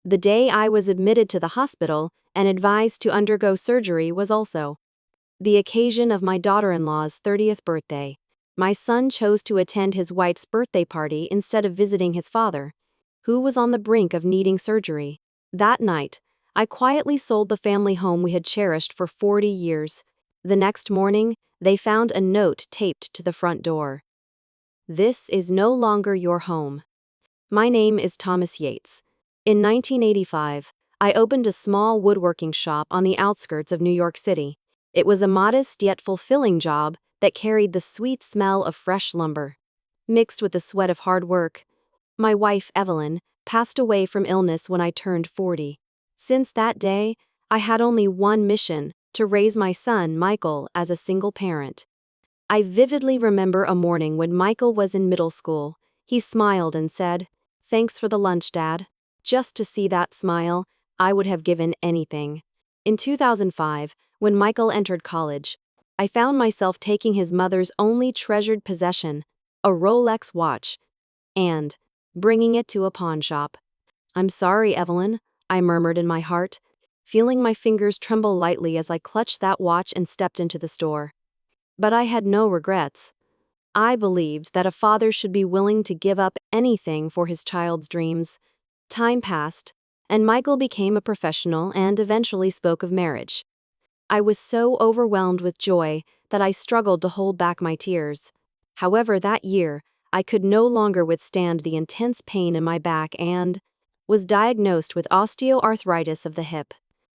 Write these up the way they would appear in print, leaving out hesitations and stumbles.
The day I was admitted to the hospital and advised to undergo surgery was also the occasion of my daughter-in-law's 30th birthday. My son chose to attend his wife's birthday party instead of visiting his father, who was on the brink of needing surgery. That night, I quietly sold the family home we had cherished for 40 years. The next morning, they found a note taped to the front door. This is no longer your home. My name is Thomas Yates. In 1985, I opened a small woodworking shop on the outskirts of New York City. It was a modest yet fulfilling job that carried the sweet smell of fresh lumber, mixed with the sweat of hard work. My wife, Evelyn, passed away from illness when I turned 40. Since that day, I had only one mission: to raise my son, Michael, as a single parent. I vividly remember a morning when Michael was in middle school. He smiled and said, "Thanks for the lunch, Dad." Just to see that smile, I would have given anything. In 2005, when Michael entered college, I found myself taking his mother's only treasured possession, a Rolex watch, and bringing it to a pawn shop. "I'm sorry, Evelyn," I murmured in my heart, feeling my fingers tremble lightly as I clutched that watch and stepped into the store. But I had no regrets. I believed that a father should be willing to give up anything for his child's dreams. Time passed, and Michael became a professional and eventually spoke of marriage. I was so overwhelmed with joy that I struggled to hold back my tears. However, that year, I could no longer withstand the intense pain in my back and was diagnosed with osteoarthritis of the hip.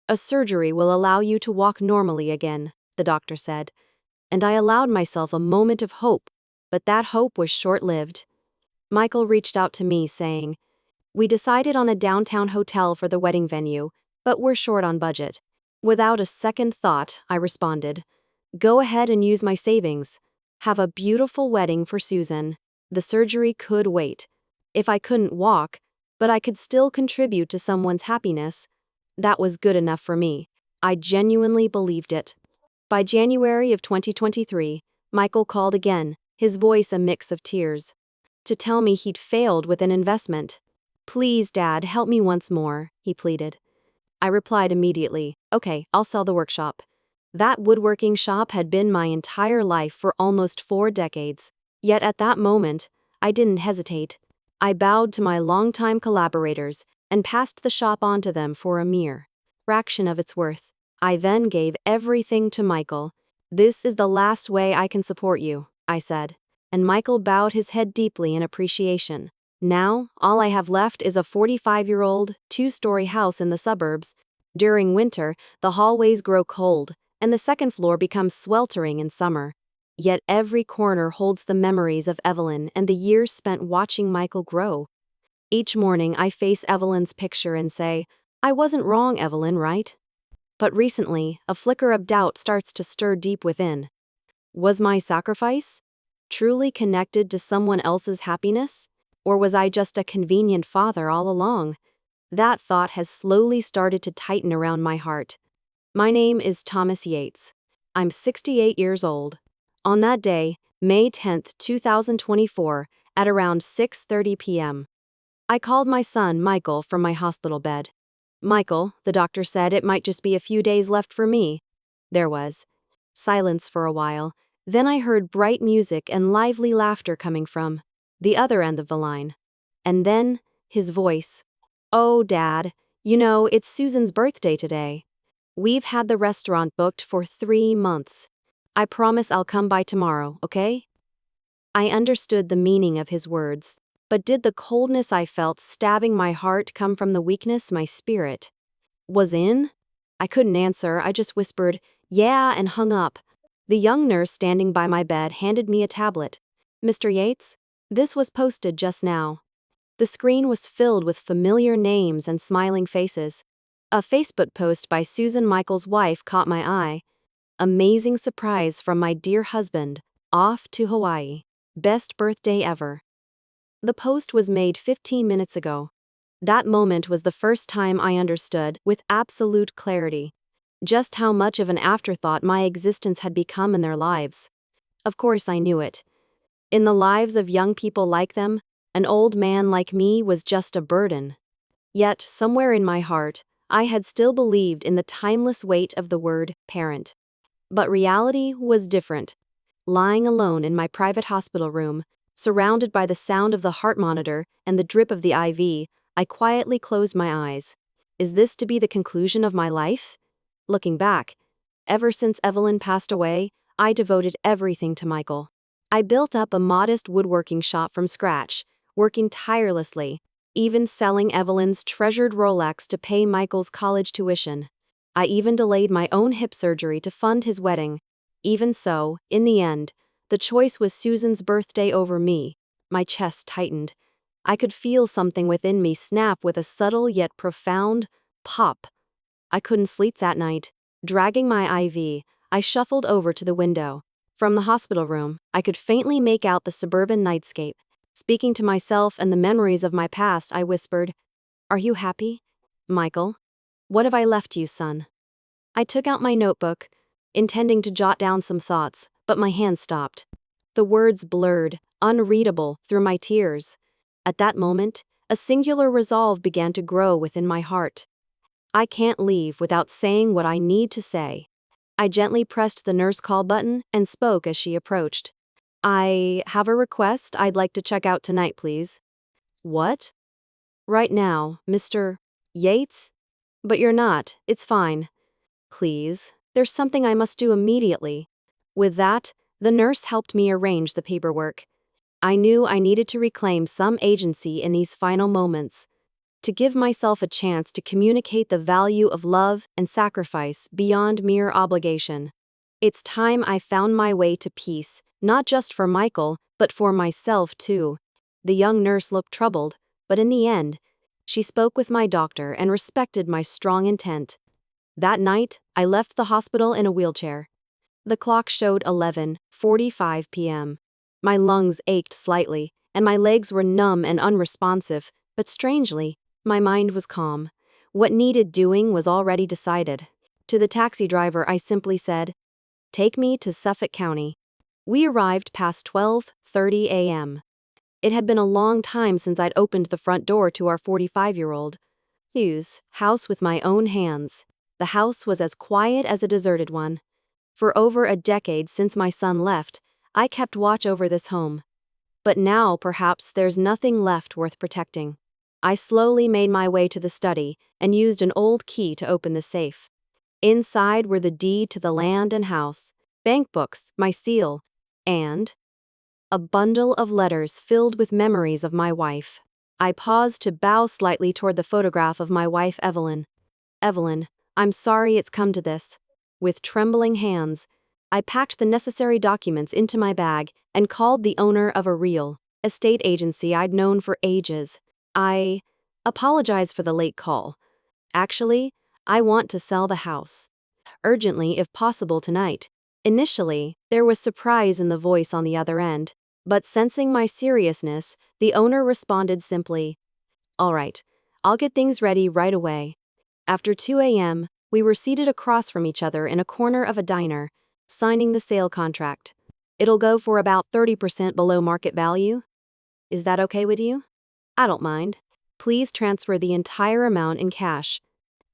"A surgery will allow you to walk normally again," the doctor said. And I allowed myself a moment of hope, but that hope was short-lived. Michael reached out to me saying, "We decided on a downtown hotel for the wedding venue, but we're short on budget." Without a second thought, I responded, "Go ahead and use my savings. Have a beautiful wedding for Susan. The surgery could wait. If I couldn't walk, but I could still contribute to someone's happiness, that was good enough for me." I genuinely believed it. By January of 2023, Michael called again, his voice a mix of tears, to tell me he'd failed with an investment. "Please, Dad, help me once more," he pleaded. I replied immediately, "Okay, I'll sell the workshop." That woodworking shop had been my entire life for almost 4 decades. Yet at that moment, I didn't hesitate. I bowed to my longtime collaborators and passed the shop on to them for a mere fraction of its worth. I then gave everything to Michael. "This is the last way I can support you," I said. And Michael bowed his head deeply in appreciation. Now, all I have left is a 45-year-old, 2-story house in the suburbs. During winter, the hallways grow cold, and the second floor becomes sweltering in summer. Yet every corner holds the memories of Evelyn and the years spent watching Michael grow. Each morning I face Evelyn's picture and say, "I wasn't wrong, Evelyn, right?" But recently, a flicker of doubt starts to stir deep within. Was my sacrifice truly connected to someone else's happiness? Or was I just a convenient father all along? That thought has slowly started to tighten around my heart. My name is Thomas Yates. I'm 68 years old. On that day, May 10th, 2024, at around 6:30 p.m., I called my son, Michael, from my hospital bed. "Michael," the doctor said, "it might just be a few days left for me." There was silence for a while. Then I heard bright music and lively laughter coming from the other end of the line. And then, his voice. "Oh, Dad, you know, it's Susan's birthday today. We've had the restaurant booked for 3 months. I promise I'll come by tomorrow, okay?" I understood the meaning of his words, but did the coldness I felt stabbing my heart come from the weakness my spirit was in? I couldn't answer. I just whispered, "Yeah," and hung up. The young nurse standing by my bed handed me a tablet. "Mr. Yates, this was posted just now." The screen was filled with familiar names and smiling faces. A Facebook post by Susan, Michael's wife, caught my eye. "Amazing surprise from my dear husband, off to Hawaii. Best birthday ever." The post was made 15 minutes ago. That moment was the first time I understood, with absolute clarity, just how much of an afterthought my existence had become in their lives. Of course I knew it. In the lives of young people like them, an old man like me was just a burden. Yet, somewhere in my heart, I had still believed in the timeless weight of the word parent. But reality was different. Lying alone in my private hospital room, surrounded by the sound of the heart monitor and the drip of the IV, I quietly closed my eyes. Is this to be the conclusion of my life? Looking back, ever since Evelyn passed away, I devoted everything to Michael. I built up a modest woodworking shop from scratch, working tirelessly, even selling Evelyn's treasured Rolex to pay Michael's college tuition. I even delayed my own hip surgery to fund his wedding. Even so, in the end, the choice was Susan's birthday over me. My chest tightened. I could feel something within me snap with a subtle yet profound pop. I couldn't sleep that night. Dragging my IV, I shuffled over to the window. From the hospital room, I could faintly make out the suburban nightscape. Speaking to myself and the memories of my past, I whispered, "Are you happy, Michael? What have I left you, son?" I took out my notebook, intending to jot down some thoughts, but my hand stopped. The words blurred, unreadable, through my tears. At that moment, a singular resolve began to grow within my heart. I can't leave without saying what I need to say. I gently pressed the nurse call button and spoke as she approached. "I have a request I'd like to check out tonight, please." "What?" "Right now, Mr. Yates?" "But you're not, it's fine." "Please, there's something I must do immediately." With that, the nurse helped me arrange the paperwork. I knew I needed to reclaim some agency in these final moments, to give myself a chance to communicate the value of love and sacrifice beyond mere obligation. It's time I found my way to peace, not just for Michael, but for myself too. The young nurse looked troubled, but in the end, she spoke with my doctor and respected my strong intent. That night, I left the hospital in a wheelchair. The clock showed 11:45 p.m. My lungs ached slightly, and my legs were numb and unresponsive, but strangely, my mind was calm. What needed doing was already decided. To the taxi driver, I simply said, "Take me to Suffolk County." We arrived past 12:30 a.m. It had been a long time since I'd opened the front door to our 45-year-old Hughes' house with my own hands. The house was as quiet as a deserted one. For over a decade since my son left, I kept watch over this home. But now perhaps there's nothing left worth protecting. I slowly made my way to the study and used an old key to open the safe. Inside were the deed to the land and house, bank books, my seal, and a bundle of letters filled with memories of my wife. I paused to bow slightly toward the photograph of my wife, Evelyn. "Evelyn, I'm sorry it's come to this." With trembling hands, I packed the necessary documents into my bag and called the owner of a real estate agency I'd known for ages. "I apologize for the late call. Actually, I want to sell the house. Urgently, if possible tonight." Initially, there was surprise in the voice on the other end, but sensing my seriousness, the owner responded simply, "All right, I'll get things ready right away." After 2 a.m., we were seated across from each other in a corner of a diner, signing the sale contract. "It'll go for about 30% below market value. Is that okay with you?" "I don't mind. Please transfer the entire amount in cash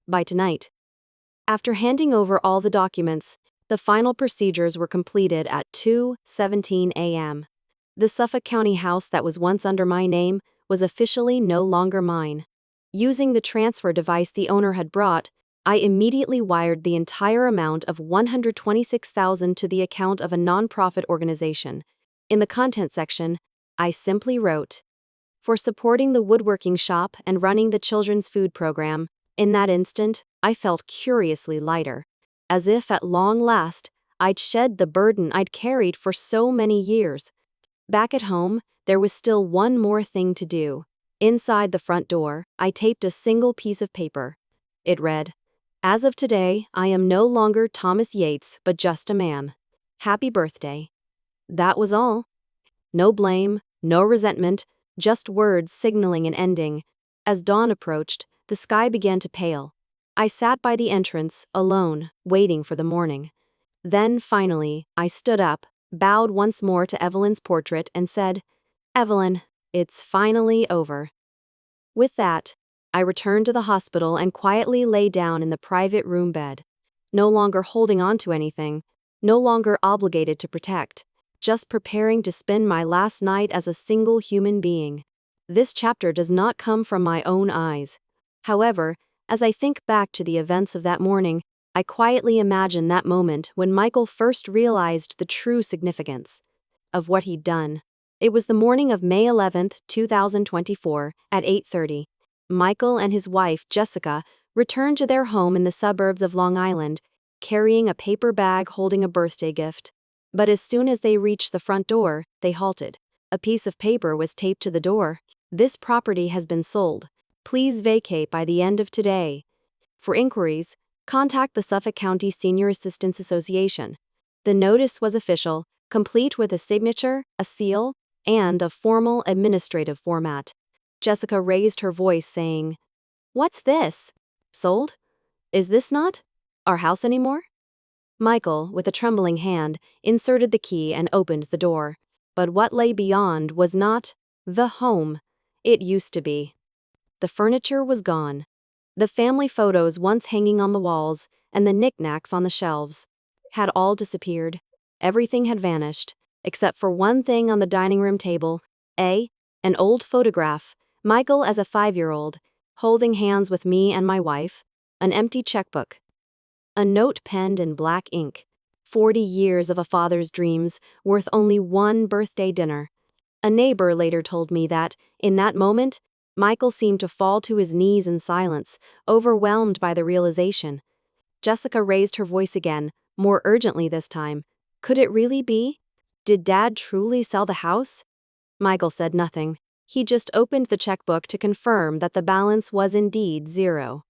by tonight." After handing over all the documents, the final procedures were completed at 2:17 a.m. The Suffolk County house that was once under my name was officially no longer mine. Using the transfer device the owner had brought, I immediately wired the entire amount of $126,000 to the account of a nonprofit organization. In the content section, I simply wrote, "For supporting the woodworking shop and running the children's food program." In that instant, I felt curiously lighter, as if at long last, I'd shed the burden I'd carried for so many years. Back at home, there was still one more thing to do. Inside the front door, I taped a single piece of paper. It read, "As of today, I am no longer Thomas Yates, but just a man. Happy birthday." That was all. No blame, no resentment, just words signaling an ending. As dawn approached, the sky began to pale. I sat by the entrance, alone, waiting for the morning. Then, finally, I stood up, bowed once more to Evelyn's portrait, and said, "Evelyn, it's finally over." With that, I returned to the hospital and quietly lay down in the private room bed. No longer holding on to anything, no longer obligated to protect, just preparing to spend my last night as a single human being. This chapter does not come from my own eyes. However, as I think back to the events of that morning, I quietly imagine that moment when Michael first realized the true significance of what he'd done. It was the morning of May 11th, 2024, at 8:30. Michael and his wife, Jessica, returned to their home in the suburbs of Long Island, carrying a paper bag holding a birthday gift. But as soon as they reached the front door, they halted. A piece of paper was taped to the door. "This property has been sold. Please vacate by the end of today. For inquiries, contact the Suffolk County Senior Assistance Association." The notice was official, complete with a signature, a seal, and a formal administrative format. Jessica raised her voice, saying, "What's this? Sold? Is this not our house anymore?" Michael, with a trembling hand, inserted the key and opened the door. But what lay beyond was not the home it used to be. The furniture was gone. The family photos once hanging on the walls and the knickknacks on the shelves had all disappeared. Everything had vanished, except for one thing on the dining room table, an old photograph, Michael as a 5-year-old, holding hands with me and my wife, an empty checkbook, a note penned in black ink, 40 years of a father's dreams, worth only one birthday dinner. A neighbor later told me that, in that moment, Michael seemed to fall to his knees in silence, overwhelmed by the realization. Jessica raised her voice again, more urgently this time. Could it really be? Did Dad truly sell the house? Michael said nothing. He just opened the checkbook to confirm that the balance was indeed 0.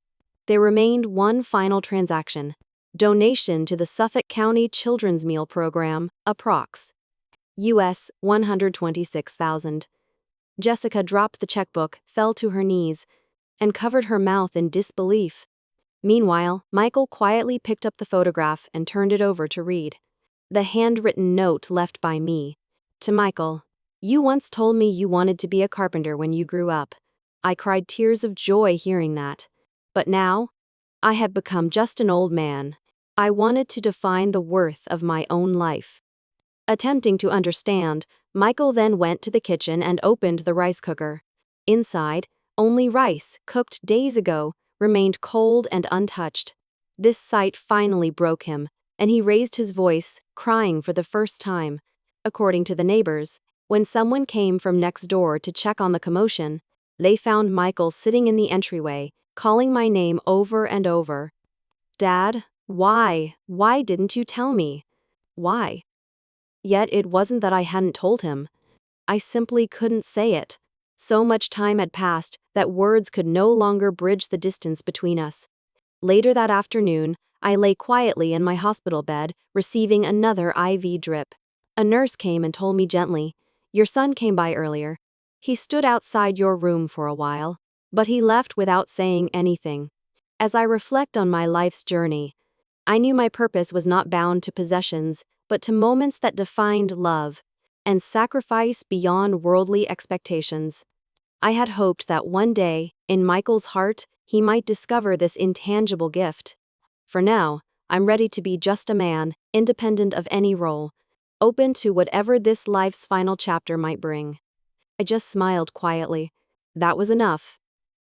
There remained one final transaction: donation to the Suffolk County Children's Meal Program, approx. US $126,000. Jessica dropped the checkbook, fell to her knees, and covered her mouth in disbelief. Meanwhile, Michael quietly picked up the photograph and turned it over to read. The handwritten note left by me. To Michael, "You once told me you wanted to be a carpenter when you grew up. I cried tears of joy hearing that. But now, I have become just an old man. I wanted to define the worth of my own life." Attempting to understand, Michael then went to the kitchen and opened the rice cooker. Inside, only rice, cooked days ago, remained cold and untouched. This sight finally broke him, and he raised his voice, crying for the first time. According to the neighbors, when someone came from next door to check on the commotion, they found Michael sitting in the entryway, calling my name over and over. "Dad, why? Why didn't you tell me? Why?" Yet it wasn't that I hadn't told him. I simply couldn't say it. So much time had passed that words could no longer bridge the distance between us. Later that afternoon, I lay quietly in my hospital bed, receiving another IV drip. A nurse came and told me gently, "Your son came by earlier. He stood outside your room for a while, but he left without saying anything." As I reflect on my life's journey, I knew my purpose was not bound to possessions, but to moments that defined love and sacrifice beyond worldly expectations. I had hoped that one day, in Michael's heart, he might discover this intangible gift. For now, I'm ready to be just a man, independent of any role, open to whatever this life's final chapter might bring. I just smiled quietly. That was enough.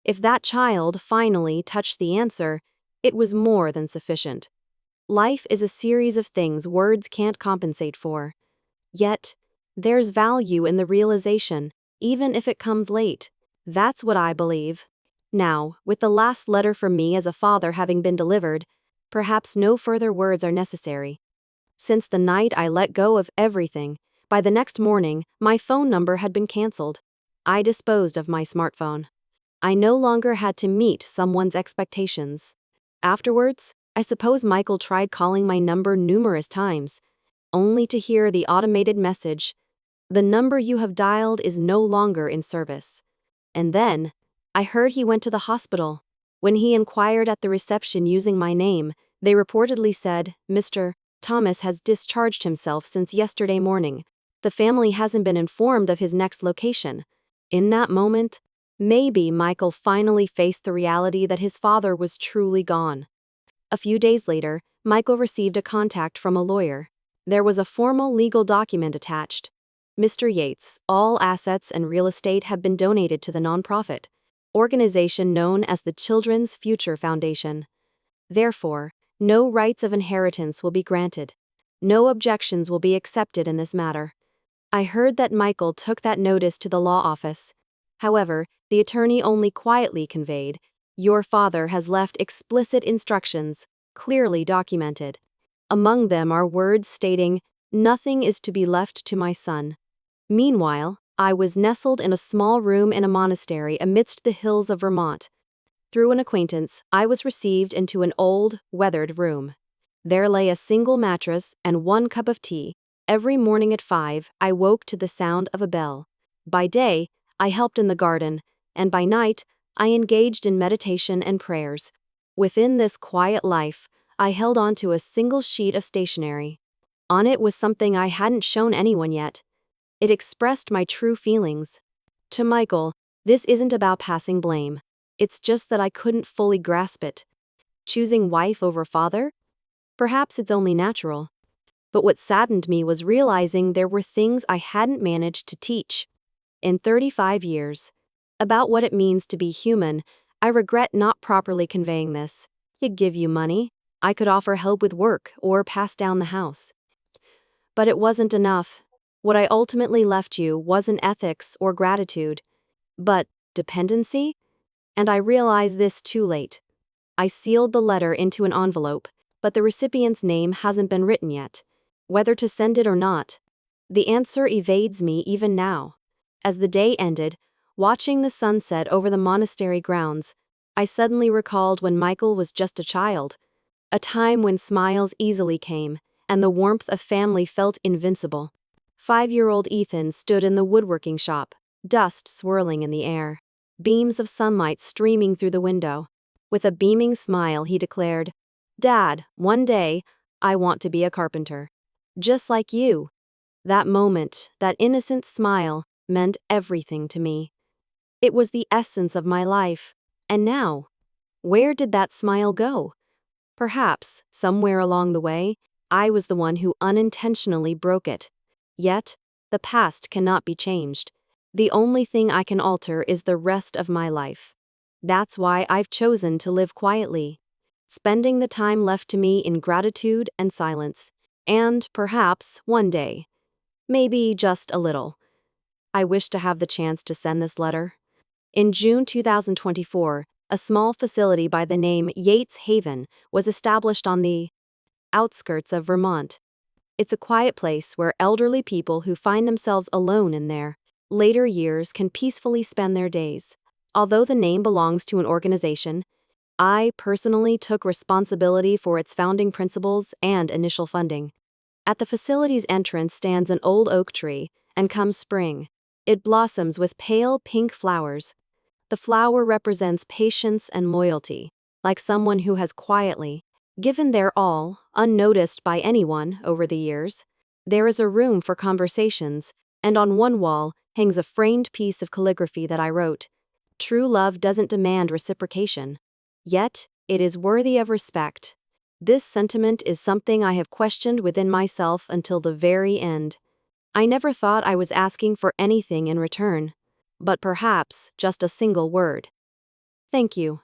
If that child finally touched the answer, it was more than sufficient. Life is a series of things words can't compensate for. Yet, there's value in the realization, even if it comes late. That's what I believe. Now, with the last letter from me as a father having been delivered, perhaps no further words are necessary. Since the night I let go of everything, by the next morning, my phone number had been canceled. I disposed of my smartphone. I no longer had to meet someone's expectations. Afterwards, I suppose Michael tried calling my number numerous times, only to hear the automated message, "The number you have dialed is no longer in service." And then, I heard he went to the hospital. When he inquired at the reception using my name, they reportedly said, "Mr. Thomas has discharged himself since yesterday morning. The family hasn't been informed of his next location." In that moment, Maybe Michael finally faced the reality that his father was truly gone. A few days later, Michael received a contact from a lawyer. There was a formal legal document attached. Mr. Yates, all assets and real estate have been donated to the nonprofit organization known as the Children's Future Foundation. Therefore, no rights of inheritance will be granted. No objections will be accepted in this matter. I heard that Michael took that notice to the law office. However, the attorney only quietly conveyed, "Your father has left explicit instructions, clearly documented." Among them are words stating, "Nothing is to be left to my son." Meanwhile, I was nestled in a small room in a monastery amidst the hills of Vermont. Through an acquaintance, I was received into an old, weathered room. There lay a single mattress and one cup of tea. Every morning at 5, I woke to the sound of a bell. By day, I helped in the garden, and by night, I engaged in meditation and prayers. Within this quiet life, I held on to a single sheet of stationery. On it was something I hadn't shown anyone yet. It expressed my true feelings. To Michael, this isn't about passing blame. It's just that I couldn't fully grasp it. Choosing wife over father? Perhaps it's only natural. But what saddened me was realizing there were things I hadn't managed to teach. In 35 years, about what it means to be human, I regret not properly conveying this. I could give you money, I could offer help with work, or pass down the house. But it wasn't enough. What I ultimately left you wasn't ethics or gratitude, but dependency? And I realized this too late. I sealed the letter into an envelope, but the recipient's name hasn't been written yet. Whether to send it or not, the answer evades me even now. As the day ended, watching the sunset over the monastery grounds, I suddenly recalled when Michael was just a child, a time when smiles easily came, and the warmth of family felt invincible. 5-year-old Ethan stood in the woodworking shop, dust swirling in the air, beams of sunlight streaming through the window. With a beaming smile, he declared, "Dad, one day, I want to be a carpenter. Just like you." That moment, that innocent smile, meant everything to me. It was the essence of my life. And now, where did that smile go? Perhaps, somewhere along the way, I was the one who unintentionally broke it. Yet, the past cannot be changed. The only thing I can alter is the rest of my life. That's why I've chosen to live quietly, spending the time left to me in gratitude and silence. And perhaps, one day, maybe just a little, I wish to have the chance to send this letter. In June 2024, a small facility by the name Yates Haven was established on the outskirts of Vermont. It's a quiet place where elderly people who find themselves alone in their later years can peacefully spend their days. Although the name belongs to an organization, I personally took responsibility for its founding principles and initial funding. At the facility's entrance stands an old oak tree, and come spring, it blossoms with pale pink flowers. The flower represents patience and loyalty, like someone who has quietly given their all, unnoticed by anyone over the years. There is a room for conversations, and on one wall hangs a framed piece of calligraphy that I wrote. True love doesn't demand reciprocation, yet it is worthy of respect. This sentiment is something I have questioned within myself until the very end. I never thought I was asking for anything in return, but perhaps just a single word. Thank you.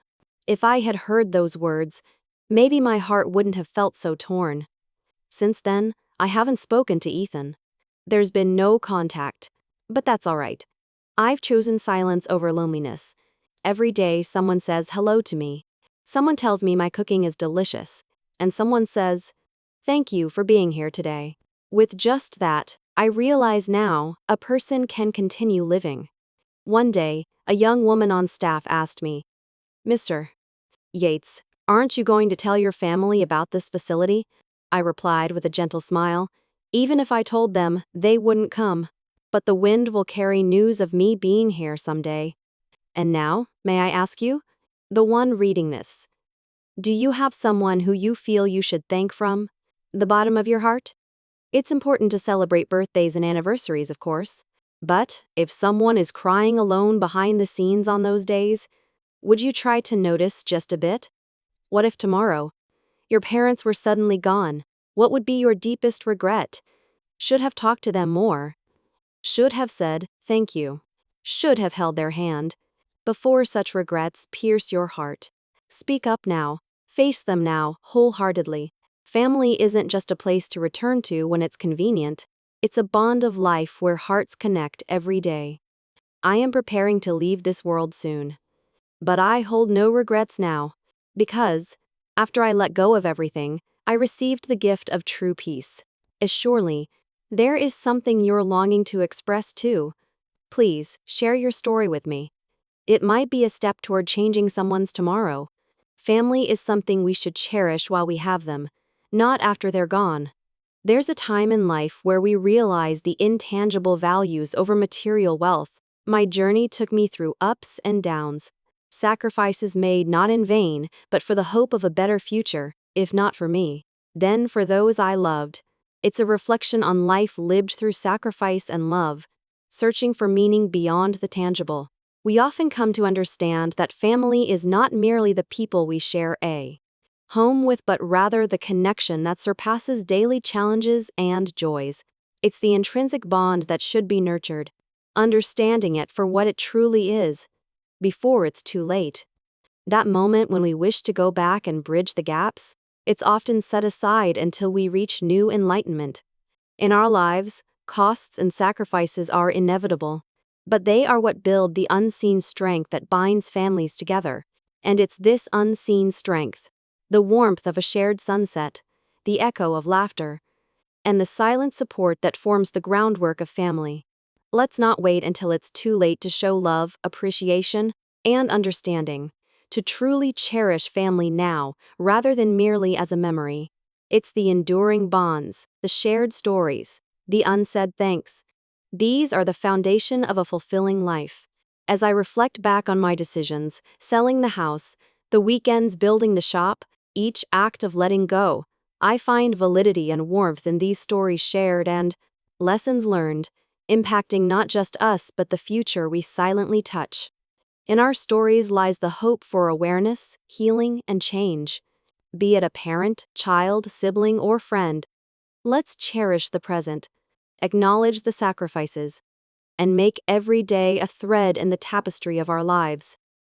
If I had heard those words, maybe my heart wouldn't have felt so torn. Since then, I haven't spoken to Ethan. There's been no contact, but that's all right. I've chosen silence over loneliness. Every day someone says hello to me. Someone tells me my cooking is delicious. And someone says, "Thank you for being here today." With just that, I realize now a person can continue living. One day, a young woman on staff asked me, "Mr. Yates, aren't you going to tell your family about this facility?" I replied with a gentle smile. "Even if I told them, they wouldn't come. But the wind will carry news of me being here someday." And now, may I ask you, the one reading this, do you have someone who you feel you should thank from the bottom of your heart? It's important to celebrate birthdays and anniversaries, of course, But if someone is crying alone behind the scenes on those days, would you try to notice just a bit? What if tomorrow your parents were suddenly gone? What would be your deepest regret? Should have talked to them more. Should have said, thank you. Should have held their hand. Before such regrets pierce your heart. Speak up now. Face them now, wholeheartedly. Family isn't just a place to return to when it's convenient. It's a bond of life where hearts connect every day. I am preparing to leave this world soon. But I hold no regrets now. Because, after I let go of everything, I received the gift of true peace. As surely, there is something you're longing to express too. Please, share your story with me. It might be a step toward changing someone's tomorrow. Family is something we should cherish while we have them, not after they're gone. There's a time in life where we realize the intangible values over material wealth. My journey took me through ups and downs. Sacrifices made not in vain, but for the hope of a better future, if not for me, then for those I loved. It's a reflection on life lived through sacrifice and love, searching for meaning beyond the tangible. We often come to understand that family is not merely the people we share a home with, but rather the connection that surpasses daily challenges and joys. It's the intrinsic bond that should be nurtured, understanding it for what it truly is, before it's too late. That moment when we wish to go back and bridge the gaps, it's often set aside until we reach new enlightenment. In our lives, costs and sacrifices are inevitable, but they are what build the unseen strength that binds families together. And it's this unseen strength, the warmth of a shared sunset, the echo of laughter, and the silent support that forms the groundwork of family. Let's not wait until it's too late to show love, appreciation, and understanding, to truly cherish family now, rather than merely as a memory. It's the enduring bonds, the shared stories, the unsaid thanks. These are the foundation of a fulfilling life. As I reflect back on my decisions, selling the house, the weekends building the shop, each act of letting go, I find validity and warmth in these stories shared and lessons learned, impacting not just us but the future we silently touch. In our stories lies the hope for awareness, healing, and change. Be it a parent, child, sibling, or friend, let's cherish the present, acknowledge the sacrifices, and make every day a thread in the tapestry of our lives.